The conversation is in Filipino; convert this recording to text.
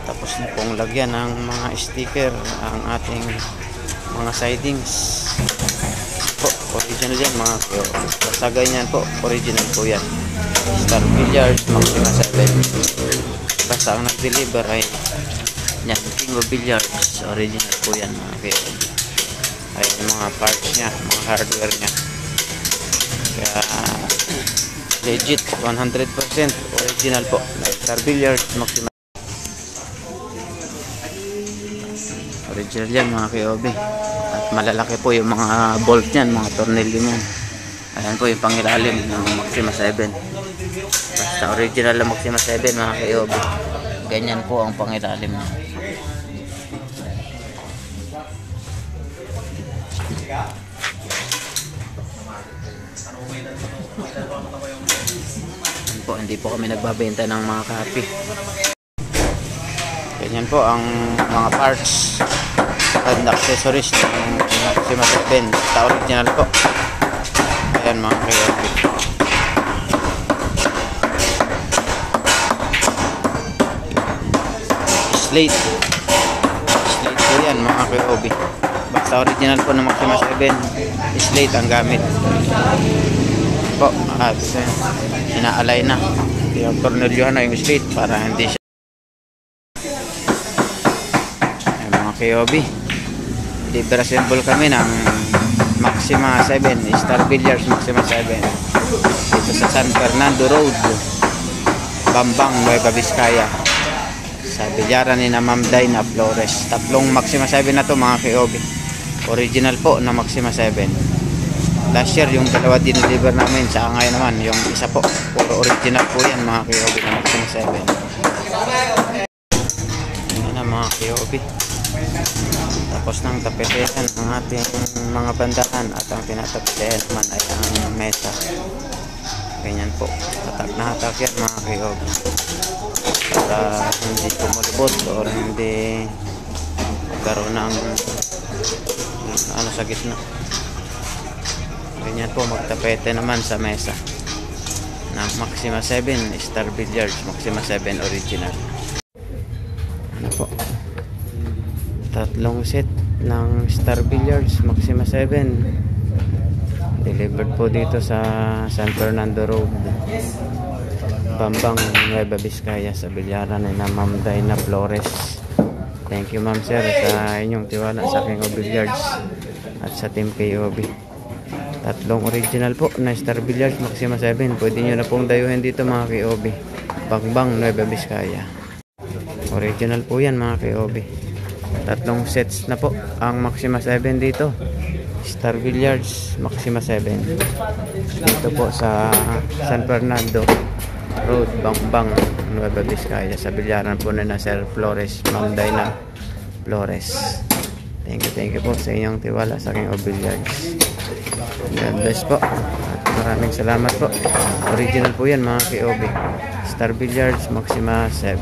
Tapos na pong lagyan ng mga sticker ang ating mga sidings po. Original yan mga kayo. Basta ganyan po, original po yan. Star Billiards Maxima 7. Basta ang nag-deliver ay yan, King of Billiards. Original po yan mga kayo. Ay mga parts nya, mga hardware nya. Kaya legit 100% original po. Star Billiards Maxima. Original yan mga kayobi. At malalaki po yung mga bolt yan, mga tornilyo yan. Ayan po yung pangilalim ng Maxima 7. Basta original ng Maxima 7 mga kayobi. Ganyan po ang pangilalim niya. Ayan po, hindi po kami nagbabenta ng mga copy. Ganyan po ang mga parts and accessories ng Maxima 7 sa original po. Ayan mga kayobi. Slate po yan mga kayobi. Basta original po ng Maxima 7, slate ang gamit po. At inaalay na yung tornilyohan na yung slate para hindi siya. Kayobi, libre assemble kami ng Maxima 7, Star Billiards Maxima 7 dito sa San Fernando Road, Bambang, Nueva Vizcaya, sa bilyaran ni na Ma'am Dina Flores. Tatlong Maxima 7 na to mga kayobi, original po na Maxima 7. Last year yung dalawa dineliver namin, sa ngayon naman yung isa po, puro original po yan mga kayobi na Maxima 7. Yan na mga kayobi. Tapos ng tapetehan ang ating mga bandaan at ang tinatapetehan naman ay ang mesa. Ganyan po, hatak na hatak yan mga kayobi, para hindi kumulubot o hindi magkaroon ng ano sa gitna. Ganyan po magtapete naman sa mesa ng Maxima 7 Star Billiards Maxima 7 original. Ano po, tatlong set ng Star Billiards Maxima 7 delivered po dito sa San Fernando Road, Bambang, Nueva Vizcaya, sa bilyaran na Ma'am Dina Flores. Thank you ma'am sir sa inyong tiwala sa King of Billiards at sa Team KOB. Tatlong original po na Star Billiards Maxima 7, pwede nyo na pong dayuhin dito mga KOB, Bambang, Nueva Vizcaya. Original po yan mga KOB. Tatlong sets na po ang Maxima 7 dito, Star Billiards Maxima 7 dito po sa San Fernando Road, Bambang, Nueva Vizcaya, sa bilyaran po na Sir Flores, Ma'am Dina Flores. Thank you po sa inyong tiwala sa King of Billiards. God bless po at maraming salamat po. Original po yan mga KOB, Star Billiards Maxima 7.